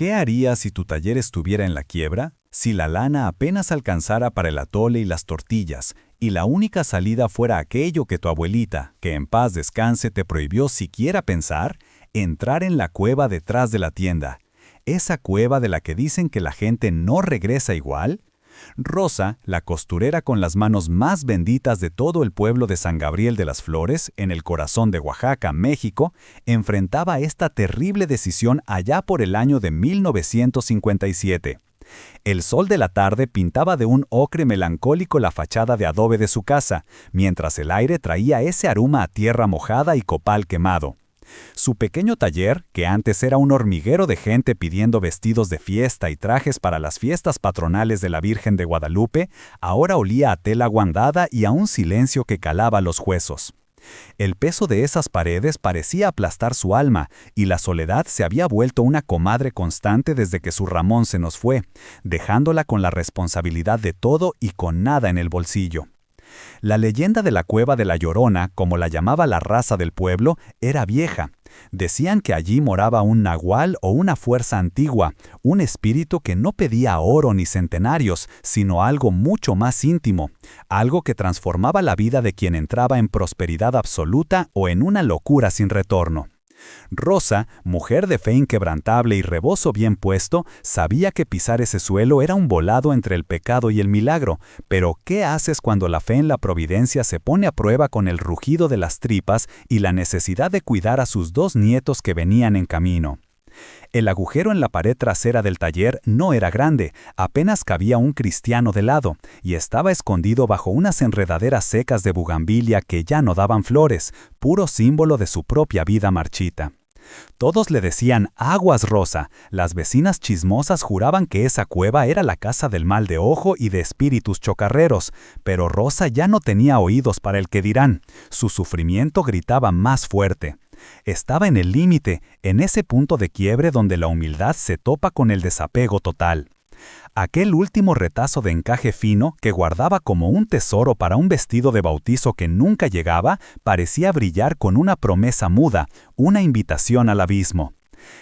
¿Qué harías si tu taller estuviera en la quiebra? Si la lana apenas alcanzara para el atole y las tortillas, y la única salida fuera aquello que tu abuelita, que en paz descanse, te prohibió siquiera pensar, entrar en la cueva detrás de la tienda. Esa cueva de la que dicen que la gente no regresa igual. Rosa, la costurera con las manos más benditas de todo el pueblo de San Gabriel de las Flores, en el corazón de Oaxaca, México, enfrentaba esta terrible decisión allá por el año de 1957. El sol de la tarde pintaba de un ocre melancólico la fachada de adobe de su casa, mientras el aire traía ese aroma a tierra mojada y copal quemado. Su pequeño taller, que antes era un hormiguero de gente pidiendo vestidos de fiesta y trajes para las fiestas patronales de la Virgen de Guadalupe, ahora olía a tela guandada y a un silencio que calaba los huesos. El peso de esas paredes parecía aplastar su alma, y la soledad se había vuelto una comadre constante desde que su Ramón se nos fue, dejándola con la responsabilidad de todo y con nada en el bolsillo. La leyenda de la cueva de la Llorona, como la llamaba la raza del pueblo, era vieja. Decían que allí moraba un nahual o una fuerza antigua, un espíritu que no pedía oro ni centenarios, sino algo mucho más íntimo, algo que transformaba la vida de quien entraba en prosperidad absoluta o en una locura sin retorno. Rosa, mujer de fe inquebrantable y rebozo bien puesto, sabía que pisar ese suelo era un volado entre el pecado y el milagro, pero ¿qué haces cuando la fe en la providencia se pone a prueba con el rugido de las tripas y la necesidad de cuidar a sus dos nietos que venían en camino? El agujero en la pared trasera del taller no era grande, apenas cabía un cristiano de lado, y estaba escondido bajo unas enredaderas secas de bugambilia que ya no daban flores, puro símbolo de su propia vida marchita. Todos le decían «Aguas, Rosa». Las vecinas chismosas juraban que esa cueva era la casa del mal de ojo y de espíritus chocarreros, pero Rosa ya no tenía oídos para el que dirán. Su sufrimiento gritaba más fuerte. Estaba en el límite, en ese punto de quiebre donde la humildad se topa con el desapego total. Aquel último retazo de encaje fino que guardaba como un tesoro para un vestido de bautizo que nunca llegaba, parecía brillar con una promesa muda, una invitación al abismo.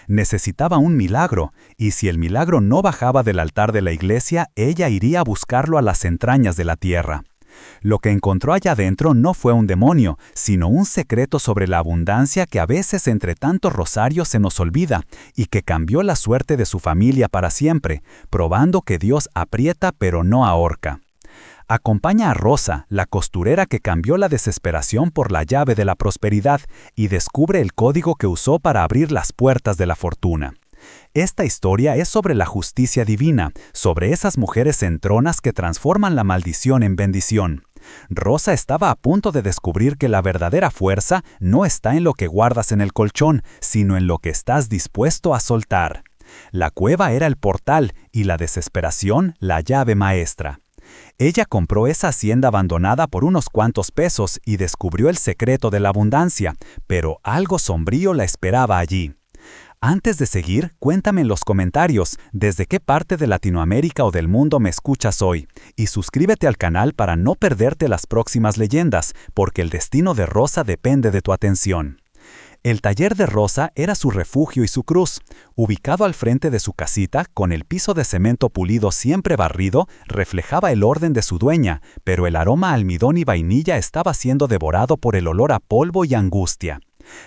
Necesitaba un milagro, y si el milagro no bajaba del altar de la iglesia, ella iría a buscarlo a las entrañas de la tierra. Lo que encontró allá adentro no fue un demonio, sino un secreto sobre la abundancia que a veces entre tantos rosarios se nos olvida y que cambió la suerte de su familia para siempre, probando que Dios aprieta pero no ahorca. Acompaña a Rosa, la costurera que cambió la desesperación por la llave de la prosperidad y descubre el código que usó para abrir las puertas de la fortuna. Esta historia es sobre la justicia divina, sobre esas mujeres entronas que transforman la maldición en bendición. Rosa estaba a punto de descubrir que la verdadera fuerza no está en lo que guardas en el colchón, sino en lo que estás dispuesto a soltar. La cueva era el portal y la desesperación la llave maestra. Ella compró esa hacienda abandonada por unos cuantos pesos y descubrió el secreto de la abundancia, pero algo sombrío la esperaba allí. Antes de seguir, cuéntame en los comentarios desde qué parte de Latinoamérica o del mundo me escuchas hoy, y suscríbete al canal para no perderte las próximas leyendas, porque el destino de Rosa depende de tu atención. El taller de Rosa era su refugio y su cruz. Ubicado al frente de su casita, con el piso de cemento pulido siempre barrido, reflejaba el orden de su dueña, pero el aroma a almidón y vainilla estaba siendo devorado por el olor a polvo y angustia.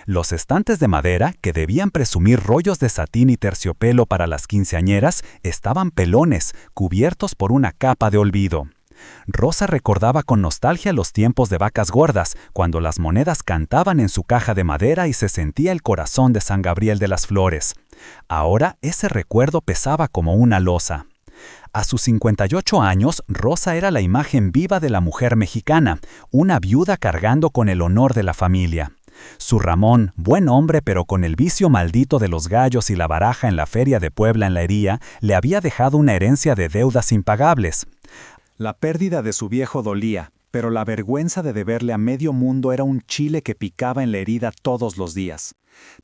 Los estantes de madera, que debían presumir rollos de satín y terciopelo para las quinceañeras, estaban pelones, cubiertos por una capa de olvido. Rosa recordaba con nostalgia los tiempos de vacas gordas, cuando las monedas cantaban en su caja de madera y se sentía el corazón de San Gabriel de las Flores. Ahora ese recuerdo pesaba como una losa. A sus 58 años, Rosa era la imagen viva de la mujer mexicana, una viuda cargando con el honor de la familia. Su Ramón, buen hombre pero con el vicio maldito de los gallos y la baraja en la feria de Puebla en la Hería, le había dejado una herencia de deudas impagables. La pérdida de su viejo dolía, pero la vergüenza de deberle a medio mundo era un chile que picaba en la herida todos los días.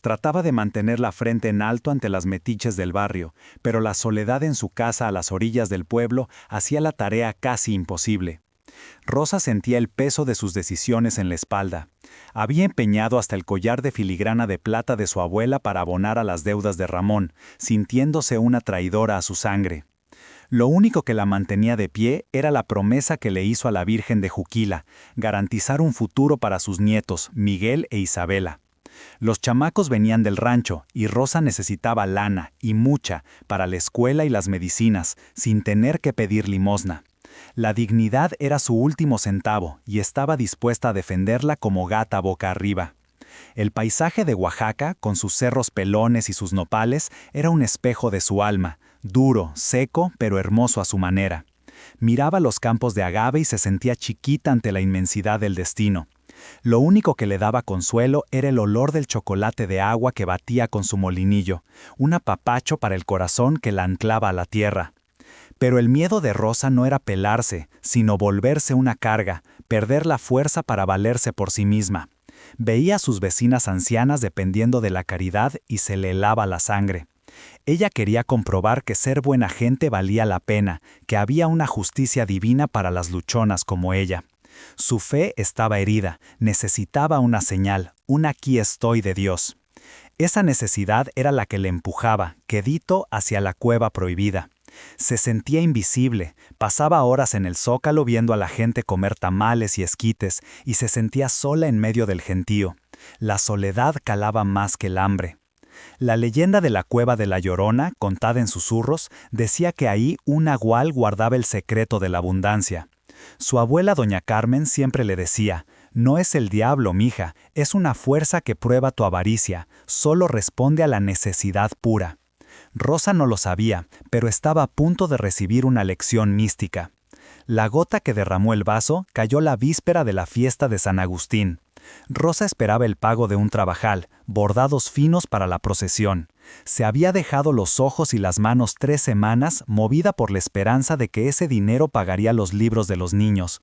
Trataba de mantener la frente en alto ante las metiches del barrio, pero la soledad en su casa a las orillas del pueblo hacía la tarea casi imposible. Rosa sentía el peso de sus decisiones en la espalda. Había empeñado hasta el collar de filigrana de plata de su abuela para abonar a las deudas de Ramón, sintiéndose una traidora a su sangre. Lo único que la mantenía de pie era la promesa que le hizo a la Virgen de Juquila, garantizar un futuro para sus nietos, Miguel e Isabela. Los chamacos venían del rancho y Rosa necesitaba lana, y mucha, para la escuela y las medicinas, sin tener que pedir limosna. La dignidad era su último centavo y estaba dispuesta a defenderla como gata boca arriba. El paisaje de Oaxaca, con sus cerros pelones y sus nopales, era un espejo de su alma, duro, seco, pero hermoso a su manera. Miraba los campos de agave y se sentía chiquita ante la inmensidad del destino. Lo único que le daba consuelo era el olor del chocolate de agua que batía con su molinillo, un apapacho para el corazón que la anclaba a la tierra. Pero el miedo de Rosa no era pelarse, sino volverse una carga, perder la fuerza para valerse por sí misma. Veía a sus vecinas ancianas dependiendo de la caridad y se le helaba la sangre. Ella quería comprobar que ser buena gente valía la pena, que había una justicia divina para las luchonas como ella. Su fe estaba herida, necesitaba una señal, un aquí estoy de Dios. Esa necesidad era la que le empujaba, quedito, hacia la cueva prohibida. Se sentía invisible, pasaba horas en el zócalo viendo a la gente comer tamales y esquites, y se sentía sola en medio del gentío. La soledad calaba más que el hambre. La leyenda de la cueva de la Llorona, contada en susurros, decía que ahí un nahual guardaba el secreto de la abundancia. Su abuela doña Carmen siempre le decía: «No es el diablo, mija, es una fuerza que prueba tu avaricia, solo responde a la necesidad pura». Rosa no lo sabía, pero estaba a punto de recibir una lección mística. La gota que derramó el vaso cayó la víspera de la fiesta de San Agustín. Rosa esperaba el pago de un trabajal, bordados finos para la procesión. Se había dejado los ojos y las manos 3 semanas, movida por la esperanza de que ese dinero pagaría los libros de los niños.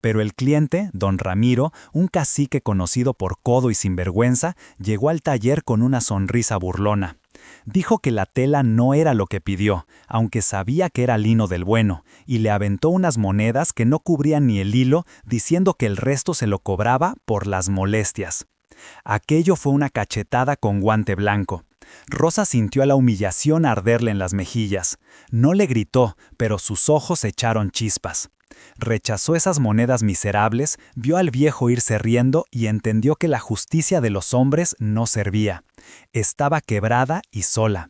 Pero el cliente, don Ramiro, un cacique conocido por codo y sinvergüenza, llegó al taller con una sonrisa burlona. Dijo que la tela no era lo que pidió, aunque sabía que era lino del bueno, y le aventó unas monedas que no cubrían ni el hilo, diciendo que el resto se lo cobraba por las molestias. Aquello fue una cachetada con guante blanco. Rosa sintió la humillación arderle en las mejillas. No le gritó, pero sus ojos echaron chispas. Rechazó esas monedas miserables, vio al viejo irse riendo y entendió que la justicia de los hombres no servía. Estaba quebrada y sola.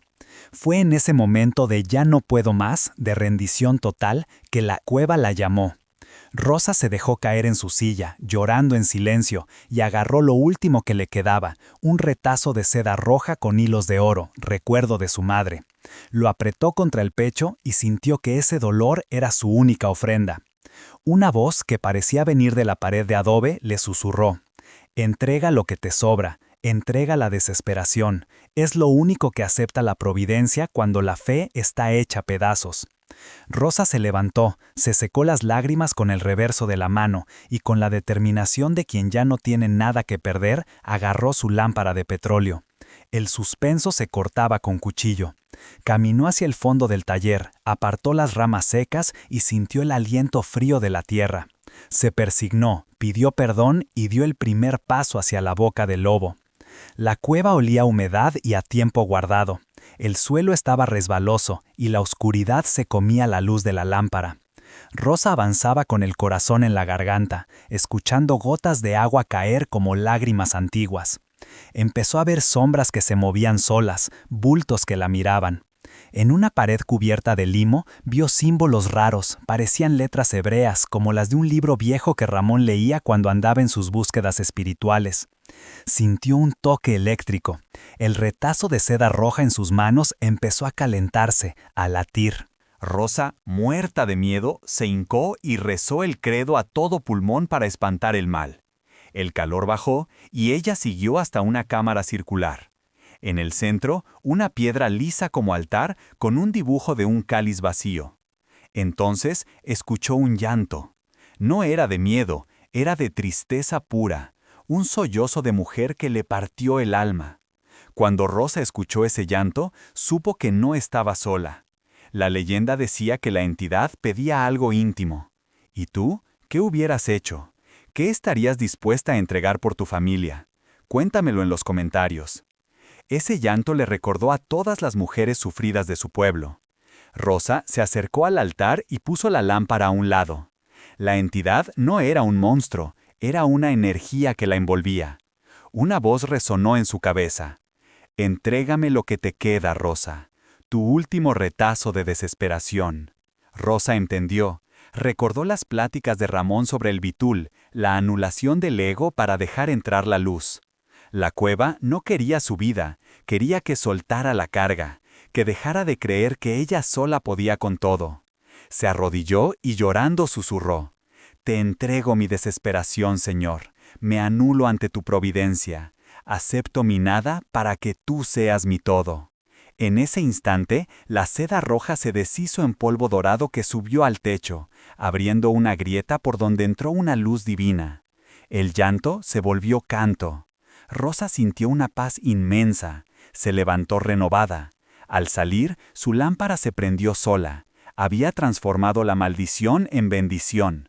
Fue en ese momento de ya no puedo más, de rendición total, que la cueva la llamó. Rosa se dejó caer en su silla, llorando en silencio, y agarró lo último que le quedaba, un retazo de seda roja con hilos de oro, recuerdo de su madre. Lo apretó contra el pecho y sintió que ese dolor era su única ofrenda. Una voz que parecía venir de la pared de adobe le susurró: «Entrega lo que te sobra, entrega la desesperación, es lo único que acepta la providencia cuando la fe está hecha pedazos». Rosa se levantó, se secó las lágrimas con el reverso de la mano y con la determinación de quien ya no tiene nada que perder, agarró su lámpara de petróleo. El suspenso se cortaba con cuchillo. Caminó hacia el fondo del taller, apartó las ramas secas y sintió el aliento frío de la tierra. Se persignó, pidió perdón y dio el primer paso hacia la boca del lobo. La cueva olía a humedad y a tiempo guardado. El suelo estaba resbaloso y la oscuridad se comía la luz de la lámpara. Rosa avanzaba con el corazón en la garganta, escuchando gotas de agua caer como lágrimas antiguas. Empezó a ver sombras que se movían solas, bultos que la miraban. En una pared cubierta de limo vio símbolos raros, parecían letras hebreas como las de un libro viejo que Ramón leía cuando andaba en sus búsquedas espirituales. Sintió un toque eléctrico. El retazo de seda roja en sus manos empezó a calentarse, a latir. Rosa, muerta de miedo, se hincó y rezó el credo a todo pulmón para espantar el mal. El calor bajó y ella siguió hasta una cámara circular. En el centro, una piedra lisa como altar con un dibujo de un cáliz vacío. Entonces escuchó un llanto. No era de miedo, era de tristeza pura, un sollozo de mujer que le partió el alma. Cuando Rosa escuchó ese llanto, supo que no estaba sola. La leyenda decía que la entidad pedía algo íntimo. ¿Y tú? ¿Qué hubieras hecho? ¿Qué estarías dispuesta a entregar por tu familia? Cuéntamelo en los comentarios. Ese llanto le recordó a todas las mujeres sufridas de su pueblo. Rosa se acercó al altar y puso la lámpara a un lado. La entidad no era un monstruo, era una energía que la envolvía. Una voz resonó en su cabeza. «Entrégame lo que te queda, Rosa, tu último retazo de desesperación». Rosa entendió. Recordó las pláticas de Ramón sobre el bitul, la anulación del ego para dejar entrar la luz. La cueva no quería su vida, quería que soltara la carga, que dejara de creer que ella sola podía con todo. Se arrodilló y llorando susurró: «Te entrego mi desesperación, Señor, me anulo ante tu providencia, acepto mi nada para que tú seas mi todo». En ese instante, la seda roja se deshizo en polvo dorado que subió al techo, abriendo una grieta por donde entró una luz divina. El llanto se volvió canto. Rosa sintió una paz inmensa, se levantó renovada. Al salir, su lámpara se prendió sola. Había transformado la maldición en bendición.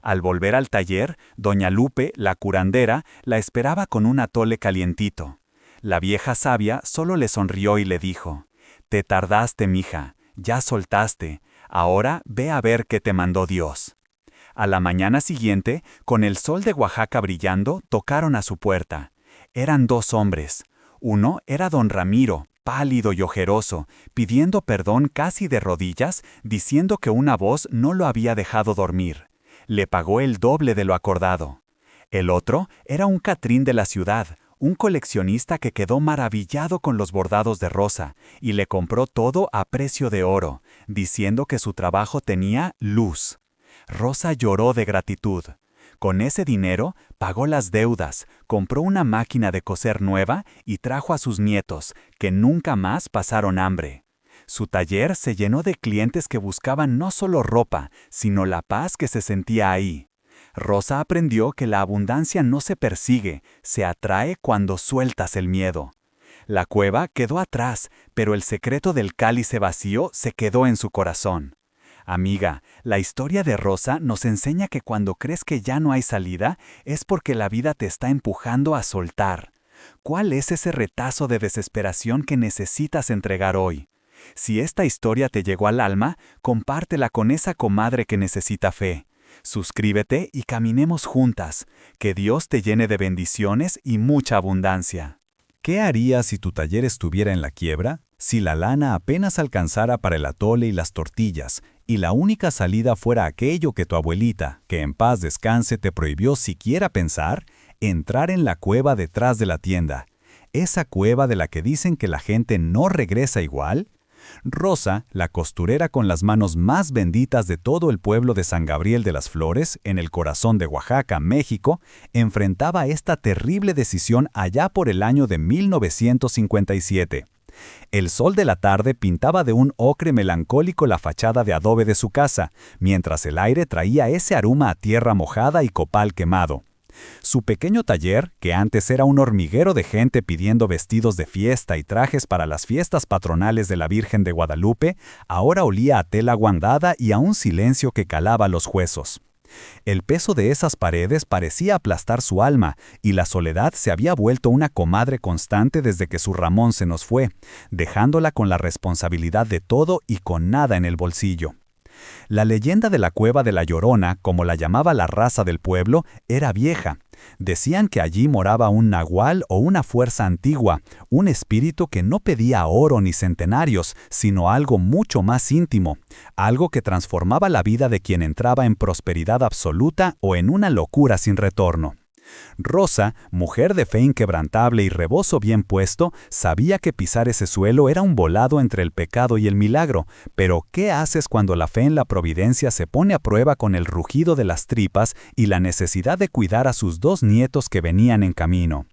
Al volver al taller, doña Lupe, la curandera, la esperaba con un atole calientito. La vieja sabia solo le sonrió y le dijo: «Te tardaste, mija, ya soltaste, ahora ve a ver qué te mandó Dios». A la mañana siguiente, con el sol de Oaxaca brillando, tocaron a su puerta. Eran dos hombres. Uno era don Ramiro, pálido y ojeroso, pidiendo perdón casi de rodillas, diciendo que una voz no lo había dejado dormir. Le pagó el doble de lo acordado. El otro era un catrín de la ciudad, un coleccionista que quedó maravillado con los bordados de Rosa y le compró todo a precio de oro, diciendo que su trabajo tenía luz. Rosa lloró de gratitud. Con ese dinero pagó las deudas, compró una máquina de coser nueva y trajo a sus nietos, que nunca más pasaron hambre. Su taller se llenó de clientes que buscaban no solo ropa, sino la paz que se sentía ahí. Rosa aprendió que la abundancia no se persigue, se atrae cuando sueltas el miedo. La cueva quedó atrás, pero el secreto del cáliz vacío se quedó en su corazón. Amiga, la historia de Rosa nos enseña que cuando crees que ya no hay salida, es porque la vida te está empujando a soltar. ¿Cuál es ese retazo de desesperación que necesitas entregar hoy? Si esta historia te llegó al alma, compártela con esa comadre que necesita fe. Suscríbete y caminemos juntas. Que Dios te llene de bendiciones y mucha abundancia. ¿Qué harías si tu taller estuviera en la quiebra? Si la lana apenas alcanzara para el atole y las tortillas, y la única salida fuera aquello que tu abuelita, que en paz descanse, te prohibió siquiera pensar: entrar en la cueva detrás de la tienda. Esa cueva de la que dicen que la gente no regresa igual. Rosa, la costurera con las manos más benditas de todo el pueblo de San Gabriel de las Flores, en el corazón de Oaxaca, México, enfrentaba esta terrible decisión allá por el año de 1957. El sol de la tarde pintaba de un ocre melancólico la fachada de adobe de su casa, mientras el aire traía ese aroma a tierra mojada y copal quemado. Su pequeño taller, que antes era un hormiguero de gente pidiendo vestidos de fiesta y trajes para las fiestas patronales de la Virgen de Guadalupe, ahora olía a tela guandada y a un silencio que calaba los huesos. El peso de esas paredes parecía aplastar su alma, y la soledad se había vuelto una comadre constante desde que su Ramón se nos fue, dejándola con la responsabilidad de todo y con nada en el bolsillo. La leyenda de la Cueva de la Llorona, como la llamaba la raza del pueblo, era vieja. Decían que allí moraba un nahual o una fuerza antigua, un espíritu que no pedía oro ni centenarios, sino algo mucho más íntimo, algo que transformaba la vida de quien entraba en prosperidad absoluta o en una locura sin retorno. Rosa, mujer de fe inquebrantable y rebozo bien puesto, sabía que pisar ese suelo era un volado entre el pecado y el milagro, pero ¿qué haces cuando la fe en la providencia se pone a prueba con el rugido de las tripas y la necesidad de cuidar a sus dos nietos que venían en camino?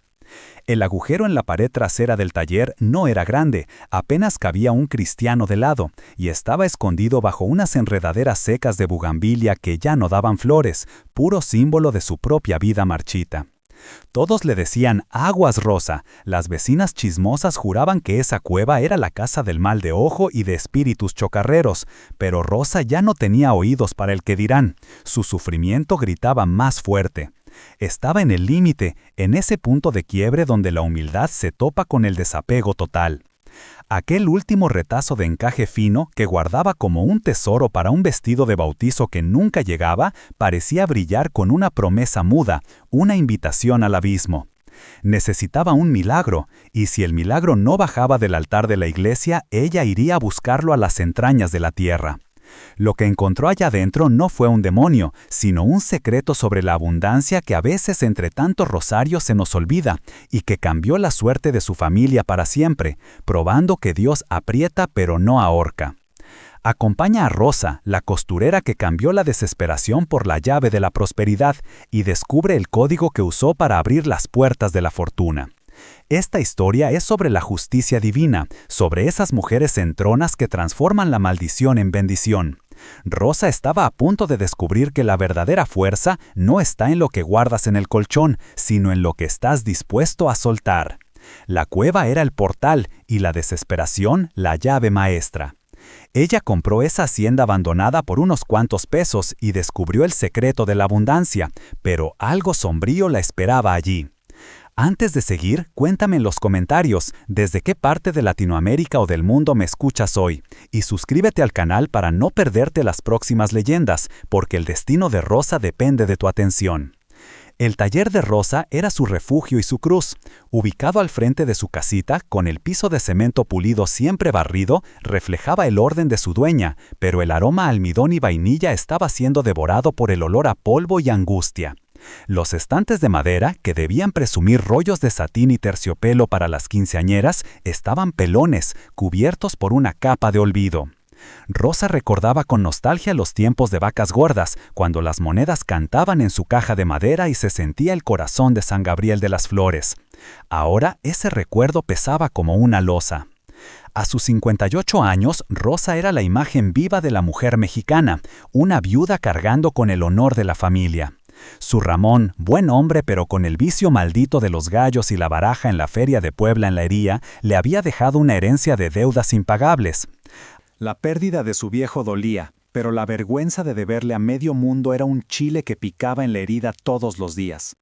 El agujero en la pared trasera del taller no era grande, apenas cabía un cristiano de lado, y estaba escondido bajo unas enredaderas secas de bugambilia que ya no daban flores, puro símbolo de su propia vida marchita. Todos le decían «Aguas, Rosa». Las vecinas chismosas juraban que esa cueva era la casa del mal de ojo y de espíritus chocarreros, pero Rosa ya no tenía oídos para el que dirán. Su sufrimiento gritaba más fuerte. Estaba en el límite, en ese punto de quiebre donde la humildad se topa con el desapego total. Aquel último retazo de encaje fino que guardaba como un tesoro para un vestido de bautizo que nunca llegaba, parecía brillar con una promesa muda, una invitación al abismo. Necesitaba un milagro, y si el milagro no bajaba del altar de la iglesia, ella iría a buscarlo a las entrañas de la tierra. Lo que encontró allá adentro no fue un demonio, sino un secreto sobre la abundancia que a veces entre tantos rosarios se nos olvida y que cambió la suerte de su familia para siempre, probando que Dios aprieta pero no ahorca. Acompaña a Rosa, la costurera que cambió la desesperación por la llave de la prosperidad y descubre el código que usó para abrir las puertas de la fortuna. Esta historia es sobre la justicia divina, sobre esas mujeres entronas que transforman la maldición en bendición. Rosa estaba a punto de descubrir que la verdadera fuerza no está en lo que guardas en el colchón, sino en lo que estás dispuesto a soltar. La cueva era el portal y la desesperación la llave maestra. Ella compró esa hacienda abandonada por unos cuantos pesos y descubrió el secreto de la abundancia, pero algo sombrío la esperaba allí. Antes de seguir, cuéntame en los comentarios desde qué parte de Latinoamérica o del mundo me escuchas hoy, y suscríbete al canal para no perderte las próximas leyendas, porque el destino de Rosa depende de tu atención. El taller de Rosa era su refugio y su cruz. Ubicado al frente de su casita, con el piso de cemento pulido siempre barrido, reflejaba el orden de su dueña, pero el aroma a almidón y vainilla estaba siendo devorado por el olor a polvo y angustia. Los estantes de madera, que debían presumir rollos de satín y terciopelo para las quinceañeras, estaban pelones, cubiertos por una capa de olvido. Rosa recordaba con nostalgia los tiempos de vacas gordas, cuando las monedas cantaban en su caja de madera y se sentía el corazón de San Gabriel de las Flores. Ahora ese recuerdo pesaba como una losa. A sus 58 años, Rosa era la imagen viva de la mujer mexicana, una viuda cargando con el honor de la familia. Su Ramón, buen hombre pero con el vicio maldito de los gallos y la baraja en la feria de Puebla en la Hería, le había dejado una herencia de deudas impagables. La pérdida de su viejo dolía, pero la vergüenza de deberle a medio mundo era un chile que picaba en la herida todos los días.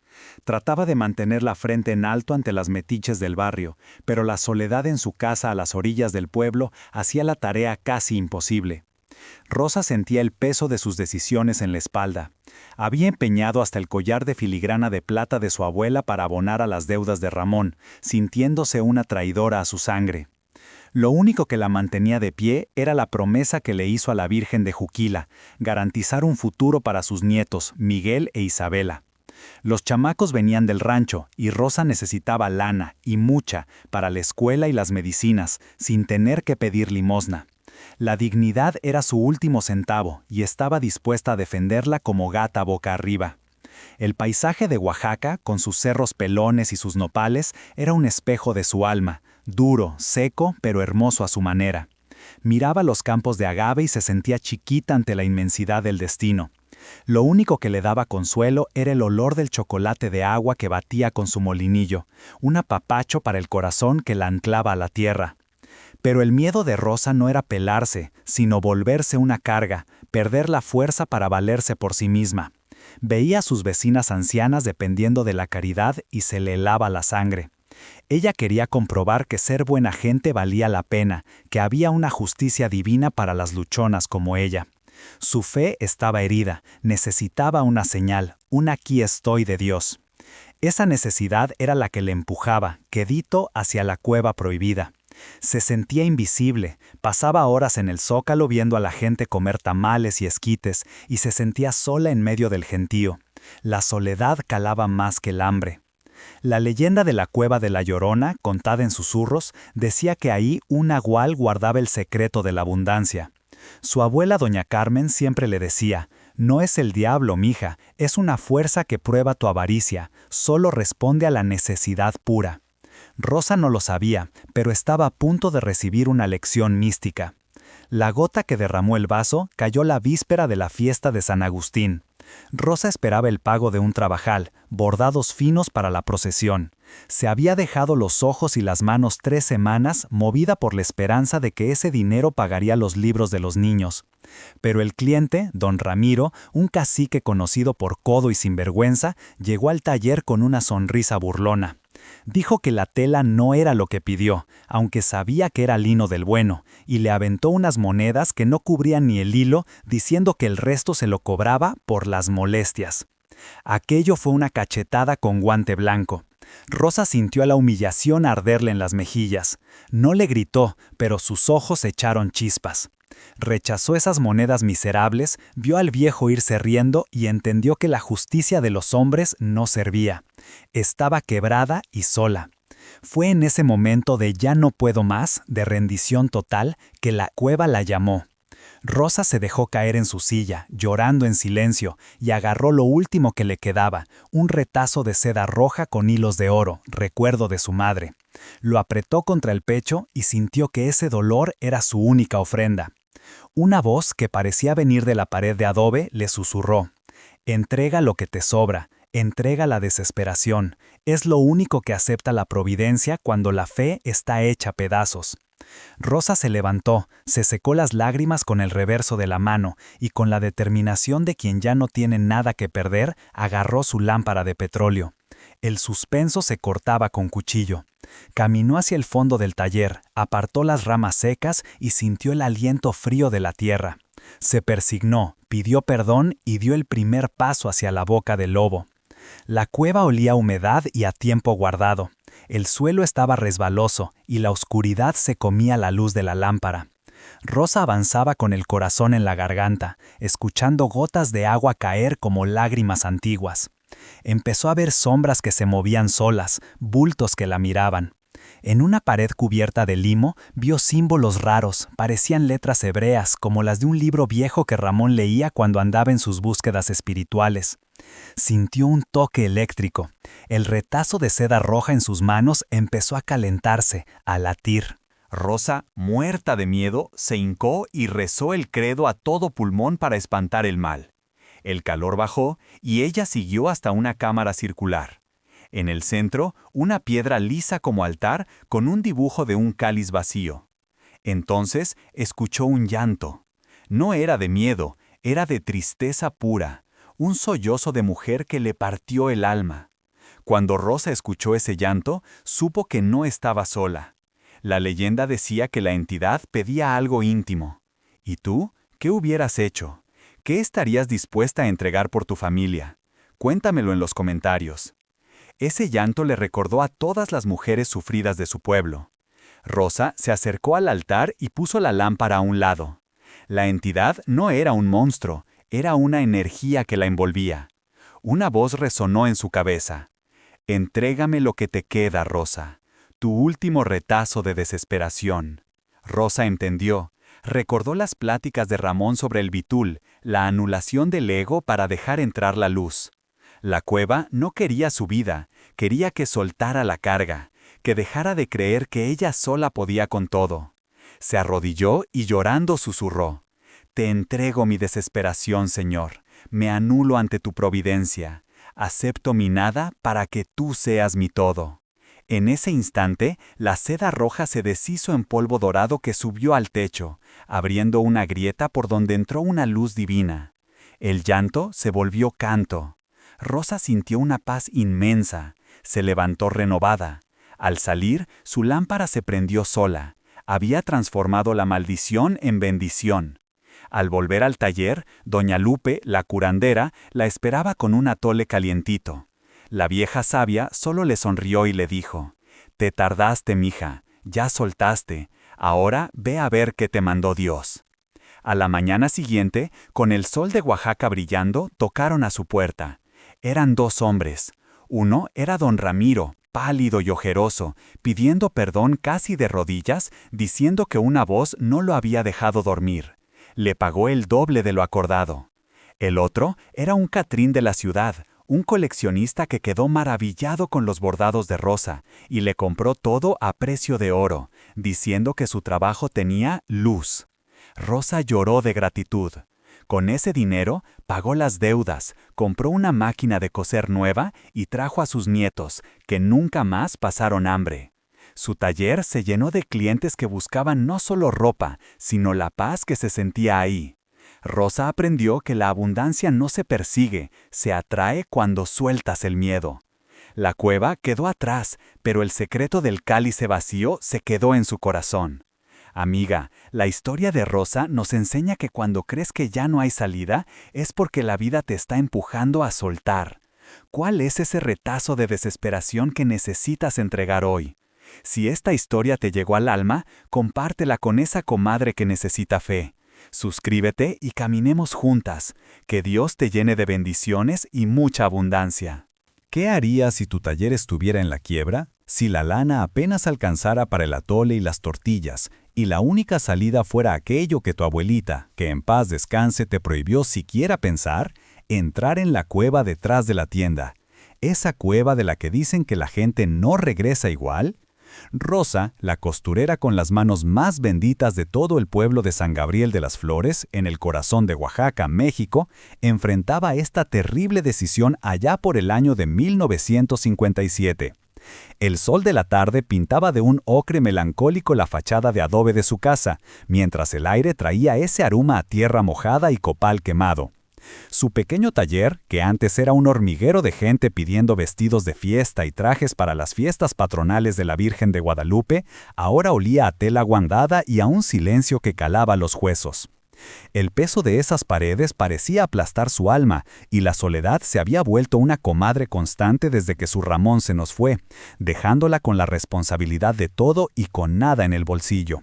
Trataba de mantener la frente en alto ante las metiches del barrio, pero la soledad en su casa a las orillas del pueblo hacía la tarea casi imposible. Rosa sentía el peso de sus decisiones en la espalda. Había empeñado hasta el collar de filigrana de plata de su abuela para abonar a las deudas de Ramón, sintiéndose una traidora a su sangre. Lo único que la mantenía de pie era la promesa que le hizo a la Virgen de Juquila, garantizar un futuro para sus nietos, Miguel e Isabela. Los chamacos venían del rancho y Rosa necesitaba lana, y mucha, para la escuela y las medicinas, sin tener que pedir limosna. La dignidad era su último centavo y estaba dispuesta a defenderla como gata boca arriba. El paisaje de Oaxaca, con sus cerros pelones y sus nopales, era un espejo de su alma, duro, seco, pero hermoso a su manera. Miraba los campos de agave y se sentía chiquita ante la inmensidad del destino. Lo único que le daba consuelo era el olor del chocolate de agua que batía con su molinillo, un apapacho para el corazón que la anclaba a la tierra. Pero el miedo de Rosa no era pelarse, sino volverse una carga, perder la fuerza para valerse por sí misma. Veía a sus vecinas ancianas dependiendo de la caridad y se le helaba la sangre. Ella quería comprobar que ser buena gente valía la pena, que había una justicia divina para las luchonas como ella. Su fe estaba herida, necesitaba una señal, un aquí estoy de Dios. Esa necesidad era la que le empujaba, quedito, hacia la cueva prohibida. Se sentía invisible, pasaba horas en el zócalo viendo a la gente comer tamales y esquites y se sentía sola en medio del gentío. La soledad calaba más que el hambre. La leyenda de la cueva de la Llorona, contada en susurros, decía que ahí un nahual guardaba el secreto de la abundancia. Su abuela doña Carmen siempre le decía: «No es el diablo, mija, es una fuerza que prueba tu avaricia, solo responde a la necesidad pura». Rosa no lo sabía, pero estaba a punto de recibir una lección mística. La gota que derramó el vaso cayó la víspera de la fiesta de San Agustín. Rosa esperaba el pago de un trabajal, bordados finos para la procesión. Se había dejado los ojos y las manos 3 semanas, movida por la esperanza de que ese dinero pagaría los libros de los niños. Pero el cliente, don Ramiro, un cacique conocido por codo y sinvergüenza, llegó al taller con una sonrisa burlona. Dijo que la tela no era lo que pidió, aunque sabía que era lino del bueno, y le aventó unas monedas que no cubrían ni el hilo, diciendo que el resto se lo cobraba por las molestias. Aquello fue una cachetada con guante blanco. Rosa sintió la humillación arderle en las mejillas. No le gritó, pero sus ojos echaron chispas. Rechazó esas monedas miserables, vio al viejo irse riendo y entendió que la justicia de los hombres no servía. Estaba quebrada y sola. Fue en ese momento de ya no puedo más, de rendición total, que la cueva la llamó. Rosa se dejó caer en su silla, llorando en silencio, y agarró lo último que le quedaba, un retazo de seda roja con hilos de oro, recuerdo de su madre. Lo apretó contra el pecho y sintió que ese dolor era su única ofrenda. Una voz que parecía venir de la pared de adobe le susurró: «Entrega lo que te sobra, entrega la desesperación, es lo único que acepta la providencia cuando la fe está hecha pedazos». Rosa se levantó, se secó las lágrimas con el reverso de la mano y con la determinación de quien ya no tiene nada que perder, agarró su lámpara de petróleo. El suspenso se cortaba con cuchillo. Caminó hacia el fondo del taller, apartó las ramas secas y sintió el aliento frío de la tierra. Se persignó, pidió perdón y dio el primer paso hacia la boca del lobo. La cueva olía a humedad y a tiempo guardado. El suelo estaba resbaloso y la oscuridad se comía la luz de la lámpara. Rosa avanzaba con el corazón en la garganta, escuchando gotas de agua caer como lágrimas antiguas. Empezó a ver sombras que se movían solas, bultos que la miraban. En una pared cubierta de limo vio símbolos raros, parecían letras hebreas, como las de un libro viejo que Ramón leía cuando andaba en sus búsquedas espirituales. Sintió un toque eléctrico. El retazo de seda roja en sus manos empezó a calentarse, a latir. Rosa, muerta de miedo, se hincó y rezó el credo a todo pulmón para espantar el mal. El calor bajó y ella siguió hasta una cámara circular. En el centro, una piedra lisa como altar con un dibujo de un cáliz vacío. Entonces escuchó un llanto. No era de miedo, era de tristeza pura, un sollozo de mujer que le partió el alma. Cuando Rosa escuchó ese llanto, supo que no estaba sola. La leyenda decía que la entidad pedía algo íntimo. ¿Y tú? ¿Qué hubieras hecho? ¿Qué estarías dispuesta a entregar por tu familia? Cuéntamelo en los comentarios. Ese llanto le recordó a todas las mujeres sufridas de su pueblo. Rosa se acercó al altar y puso la lámpara a un lado. La entidad no era un monstruo, era una energía que la envolvía. Una voz resonó en su cabeza. «Entrégame lo que te queda, Rosa, tu último retazo de desesperación». Rosa entendió. Recordó las pláticas de Ramón sobre el bitul, la anulación del ego para dejar entrar la luz. La cueva no quería su vida, quería que soltara la carga, que dejara de creer que ella sola podía con todo. Se arrodilló y llorando susurró: «Te entrego mi desesperación, Señor, me anulo ante tu providencia, acepto mi nada para que tú seas mi todo». En ese instante, la seda roja se deshizo en polvo dorado que subió al techo, abriendo una grieta por donde entró una luz divina. El llanto se volvió canto. Rosa sintió una paz inmensa, se levantó renovada. Al salir, su lámpara se prendió sola. Había transformado la maldición en bendición. Al volver al taller, doña Lupe, la curandera, la esperaba con un atole calientito. La vieja sabia solo le sonrió y le dijo: «Te tardaste, mija, ya soltaste, ahora ve a ver qué te mandó Dios». A la mañana siguiente, con el sol de Oaxaca brillando, tocaron a su puerta. Eran 2 hombres. Uno era don Ramiro, pálido y ojeroso, pidiendo perdón casi de rodillas, diciendo que una voz no lo había dejado dormir. Le pagó el doble de lo acordado. El otro era un catrín de la ciudad, un coleccionista que quedó maravillado con los bordados de Rosa y le compró todo a precio de oro, diciendo que su trabajo tenía luz. Rosa lloró de gratitud. Con ese dinero pagó las deudas, compró una máquina de coser nueva y trajo a sus nietos, que nunca más pasaron hambre. Su taller se llenó de clientes que buscaban no solo ropa, sino la paz que se sentía ahí. Rosa aprendió que la abundancia no se persigue, se atrae cuando sueltas el miedo. La cueva quedó atrás, pero el secreto del cálice vacío se quedó en su corazón. Amiga, la historia de Rosa nos enseña que cuando crees que ya no hay salida, es porque la vida te está empujando a soltar. ¿Cuál es ese retazo de desesperación que necesitas entregar hoy? Si esta historia te llegó al alma, compártela con esa comadre que necesita fe. Suscríbete y caminemos juntas. Que Dios te llene de bendiciones y mucha abundancia. ¿Qué harías si tu taller estuviera en la quiebra? Si la lana apenas alcanzara para el atole y las tortillas, y la única salida fuera aquello que tu abuelita, que en paz descanse, te prohibió siquiera pensar, entrar en la cueva detrás de la tienda. Esa cueva de la que dicen que la gente no regresa igual. Rosa, la costurera con las manos más benditas de todo el pueblo de San Gabriel de las Flores, en el corazón de Oaxaca, México, enfrentaba esta terrible decisión allá por el año de 1957. El sol de la tarde pintaba de un ocre melancólico la fachada de adobe de su casa, mientras el aire traía ese aroma a tierra mojada y copal quemado. Su pequeño taller, que antes era un hormiguero de gente pidiendo vestidos de fiesta y trajes para las fiestas patronales de la Virgen de Guadalupe, ahora olía a tela guandada y a un silencio que calaba los huesos. El peso de esas paredes parecía aplastar su alma, y la soledad se había vuelto una comadre constante desde que su Ramón se nos fue, dejándola con la responsabilidad de todo y con nada en el bolsillo.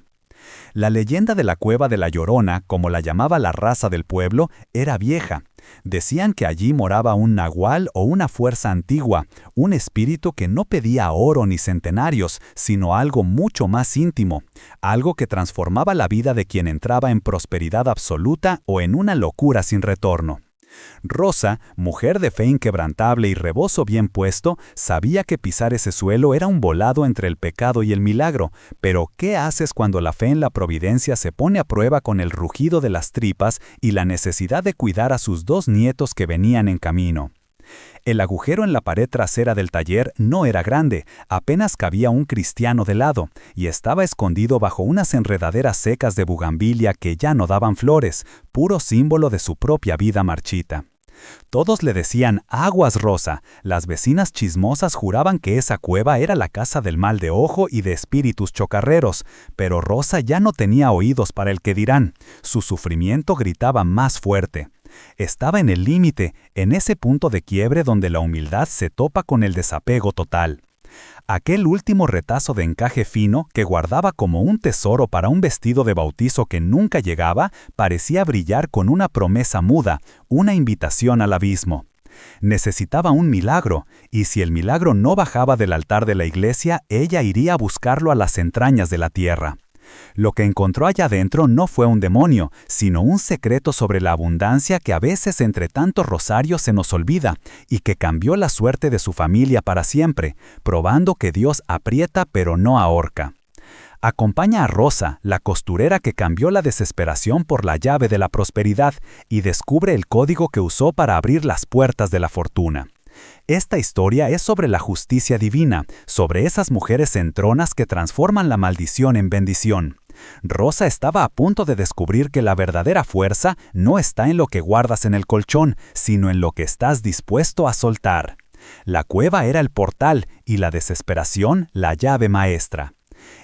La leyenda de la cueva de la Llorona, como la llamaba la raza del pueblo, era vieja. Decían que allí moraba un nahual o una fuerza antigua, un espíritu que no pedía oro ni centenarios, sino algo mucho más íntimo, algo que transformaba la vida de quien entraba en prosperidad absoluta o en una locura sin retorno. Rosa, mujer de fe inquebrantable y rebozo bien puesto, sabía que pisar ese suelo era un volado entre el pecado y el milagro, pero ¿qué haces cuando la fe en la providencia se pone a prueba con el rugido de las tripas y la necesidad de cuidar a sus 2 nietos que venían en camino? El agujero en la pared trasera del taller no era grande, apenas cabía un cristiano de lado, y estaba escondido bajo unas enredaderas secas de bugambilia que ya no daban flores, puro símbolo de su propia vida marchita. Todos le decían aguas, Rosa. Las vecinas chismosas juraban que esa cueva era la casa del mal de ojo y de espíritus chocarreros, pero Rosa ya no tenía oídos para el que dirán. Su sufrimiento gritaba más fuerte. Estaba en el límite, en ese punto de quiebre donde la humildad se topa con el desapego total. Aquel último retazo de encaje fino que guardaba como un tesoro para un vestido de bautizo que nunca llegaba, parecía brillar con una promesa muda, una invitación al abismo. Necesitaba un milagro, y si el milagro no bajaba del altar de la iglesia, ella iría a buscarlo a las entrañas de la tierra. Lo que encontró allá adentro no fue un demonio, sino un secreto sobre la abundancia que a veces entre tantos rosarios se nos olvida y que cambió la suerte de su familia para siempre, probando que Dios aprieta pero no ahorca. Acompaña a Rosa, la costurera que cambió la desesperación por la llave de la prosperidad y descubre el código que usó para abrir las puertas de la fortuna. Esta historia es sobre la justicia divina, sobre esas mujeres entronas que transforman la maldición en bendición. Rosa estaba a punto de descubrir que la verdadera fuerza no está en lo que guardas en el colchón, sino en lo que estás dispuesto a soltar. La cueva era el portal y la desesperación la llave maestra.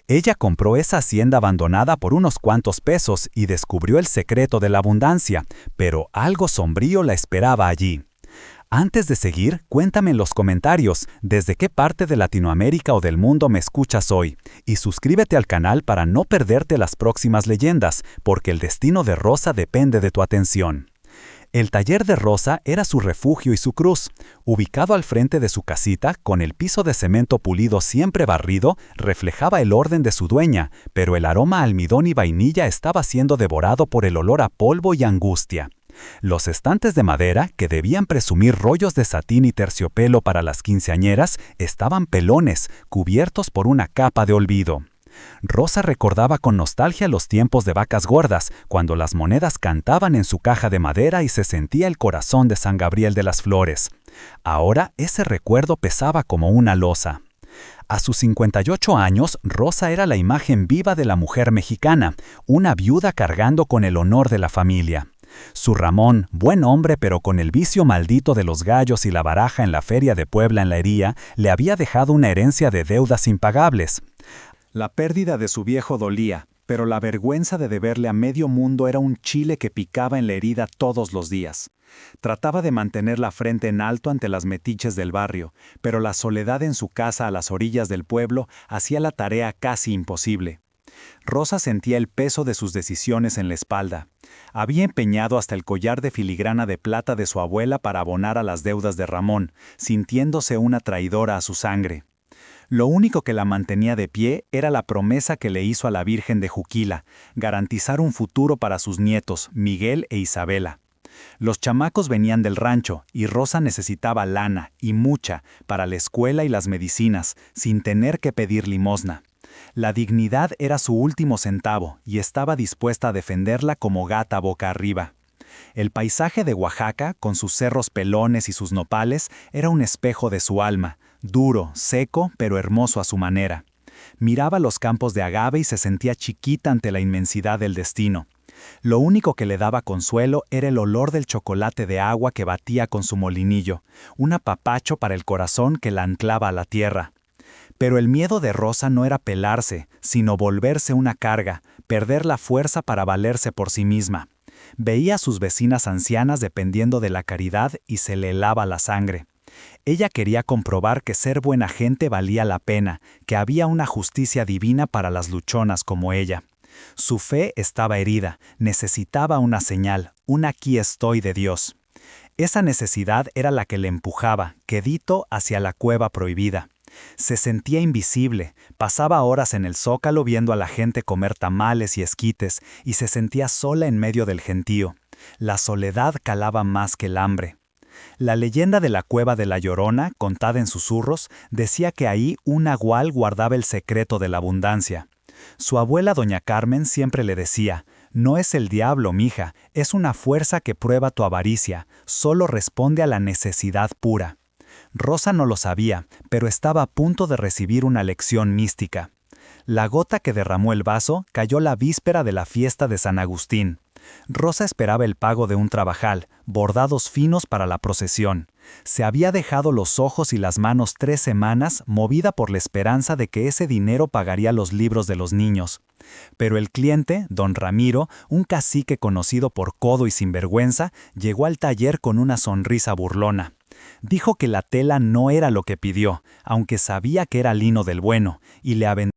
Ella compró esa hacienda abandonada por unos cuantos pesos y descubrió el secreto de la abundancia, pero algo sombrío la esperaba allí. Antes de seguir, cuéntame en los comentarios desde qué parte de Latinoamérica o del mundo me escuchas hoy, y suscríbete al canal para no perderte las próximas leyendas, porque el destino de Rosa depende de tu atención. El taller de Rosa era su refugio y su cruz. Ubicado al frente de su casita, con el piso de cemento pulido siempre barrido, reflejaba el orden de su dueña, pero el aroma a almidón y vainilla estaba siendo devorado por el olor a polvo y angustia. Los estantes de madera, que debían presumir rollos de satín y terciopelo para las quinceañeras, estaban pelones, cubiertos por una capa de olvido. Rosa recordaba con nostalgia los tiempos de vacas gordas, cuando las monedas cantaban en su caja de madera y se sentía el corazón de San Gabriel de las Flores. Ahora ese recuerdo pesaba como una losa. A sus 58 años, Rosa era la imagen viva de la mujer mexicana, una viuda cargando con el honor de la familia. Su Ramón, buen hombre pero con el vicio maldito de los gallos y la baraja en la feria de Puebla en la Hería, le había dejado una herencia de deudas impagables. La pérdida de su viejo dolía, pero la vergüenza de deberle a medio mundo era un chile que picaba en la herida todos los días. Trataba de mantener la frente en alto ante las metiches del barrio, pero la soledad en su casa a las orillas del pueblo hacía la tarea casi imposible. Rosa sentía el peso de sus decisiones en la espalda. Había empeñado hasta el collar de filigrana de plata de su abuela para abonar a las deudas de Ramón, sintiéndose una traidora a su sangre. Lo único que la mantenía de pie era la promesa que le hizo a la Virgen de Juquila, garantizar un futuro para sus nietos, Miguel e Isabela. Los chamacos venían del rancho y Rosa necesitaba lana, y mucha, para la escuela y las medicinas, sin tener que pedir limosna. La dignidad era su último centavo y estaba dispuesta a defenderla como gata boca arriba. El paisaje de Oaxaca, con sus cerros pelones y sus nopales, era un espejo de su alma, duro, seco, pero hermoso a su manera. Miraba los campos de agave y se sentía chiquita ante la inmensidad del destino. Lo único que le daba consuelo era el olor del chocolate de agua que batía con su molinillo, un apapacho para el corazón que la anclaba a la tierra. Pero el miedo de Rosa no era pelarse, sino volverse una carga, perder la fuerza para valerse por sí misma. Veía a sus vecinas ancianas dependiendo de la caridad y se le helaba la sangre. Ella quería comprobar que ser buena gente valía la pena, que había una justicia divina para las luchonas como ella. Su fe estaba herida, necesitaba una señal, un aquí estoy de Dios. Esa necesidad era la que le empujaba, quedito, hacia la cueva prohibida. Se sentía invisible, pasaba horas en el zócalo viendo a la gente comer tamales y esquites y se sentía sola en medio del gentío. La soledad calaba más que el hambre. La leyenda de la cueva de la Llorona, contada en susurros, decía que ahí un nahual guardaba el secreto de la abundancia. Su abuela doña Carmen siempre le decía: «No es el diablo, mija, es una fuerza que prueba tu avaricia, solo responde a la necesidad pura». Rosa no lo sabía, pero estaba a punto de recibir una lección mística. La gota que derramó el vaso cayó la víspera de la fiesta de San Agustín. Rosa esperaba el pago de un trabajal, bordados finos para la procesión. Se había dejado los ojos y las manos 3 semanas, movida por la esperanza de que ese dinero pagaría los libros de los niños. Pero el cliente, don Ramiro, un cacique conocido por codo y sinvergüenza, llegó al taller con una sonrisa burlona. Dijo que la tela no era lo que pidió, aunque sabía que era lino del bueno, y le aventó